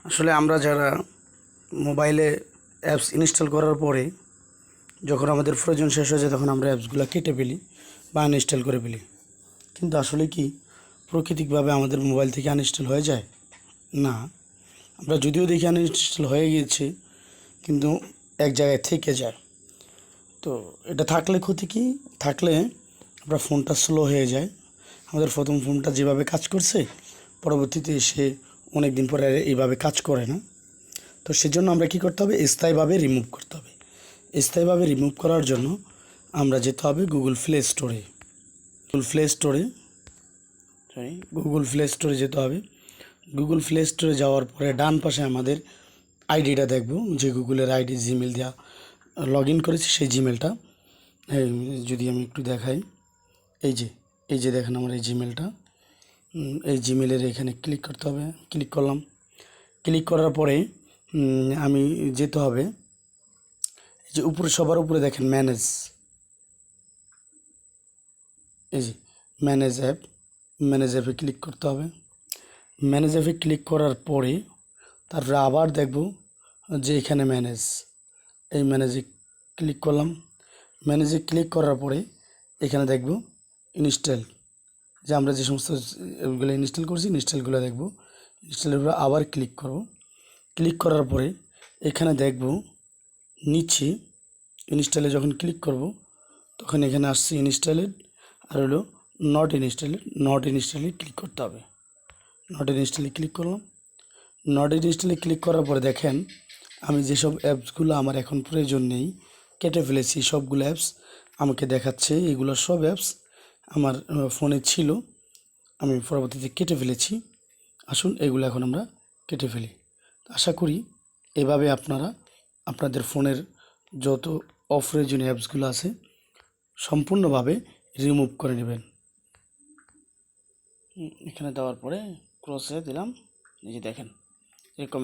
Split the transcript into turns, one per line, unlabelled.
আসলে আমরা যারা মোবাইলে অ্যাপস ইনস্টল করার পরে যখন আমাদের প্রয়োজন শেষ হয়ে যায় তখন আমরা অ্যাপসগুলো কেটে ফেলি বা আনইনস্টল করে ফেলি। কিন্তু আসলে কি প্রাকৃতিকভাবে আমাদের মোবাইল থেকে আনইনস্টল হয়ে যায়? না। আমরা যদিও দেখি আনইনস্টল হয়ে গিয়েছে, কিন্তু এক জায়গায় থেকে যায়। তো এটা থাকলে ক্ষতি কী? থাকলে আমরা ফোনটা স্লো হয়ে যায়। আমাদের প্রথম ফোনটা যেভাবে কাজ করছে পরবর্তীতে এসে অনেক দিন পরে আর এইভাবে কাজ করে না। তো সেজন্য আমরা কী করতে হবে? স্থায়ীভাবে রিমুভ করতে হবে। স্থায়ীভাবে রিমুভ করার জন্য আমরা যেতে হবে গুগল প্লে স্টোরে। গুগল প্লে স্টোরে যেতে হবে। গুগল প্লে স্টোরে যাওয়ার পরে ডান পাশে আমাদের আইডিটা দেখব, যে গুগলের আইডি জিমেল দেওয়া লগ ইন করেছি সেই জিমেলটা। যদি আমি একটু দেখাই, এই যে দেখেন আমার এই জিমেলটা। এই জিমেলের এখানে ক্লিক করতে হবে। ক্লিক করলাম। ক্লিক করার পরে আমি যেতে হবে, এই যে উপরে সবার উপরে দেখেন ম্যানেজ, এই যে ম্যানেজ অ্যাপে ক্লিক করতে হবে। ম্যানেজ অ্যাপে ক্লিক করার পরে তারপরে আবার দেখব যে এখানে এই ম্যানেজে ক্লিক করলাম। ম্যানেজে ক্লিক করার পরে এখানে দেখব ইনস্টল, যে আমরা যে সমস্ত এগুলো ইনস্টল করছি ইনস্টলগুলো দেখব। ইনস্টলের উপরে আবার ক্লিক করব। ক্লিক করার পরে এখানে দেখব নিচে ইনস্টলে যখন ক্লিক করব তখন এখানে আসছে ইনস্টলেড আর হলো নট ইনস্টলে ক্লিক করতে হবে। নট ইনস্টলে ক্লিক করলাম। নট ইনস্টলে ক্লিক করার পরে দেখেন আমি যেসব অ্যাপসগুলো আমার এখন প্রয়োজন নেই কেটে ফেলেছি, সবগুলো অ্যাপস আমাকে দেখাচ্ছে। এগুলো সব অ্যাপস আমার ফোনে ছিল, আমি পরবর্তীতে কেটে ফেলেছি। আসুন এগুলো এখন আমরা কেটে ফেলি। আশা করি এভাবে আপনারা আপনাদের ফোনের যত অপ্রয়োজনীয় অ্যাপসগুলো আছে সম্পূর্ণভাবে রিমুভ করে নেবেন। এখানে দেওয়ার পরে ক্রসে দিলাম, এই যে দেখেন এরকম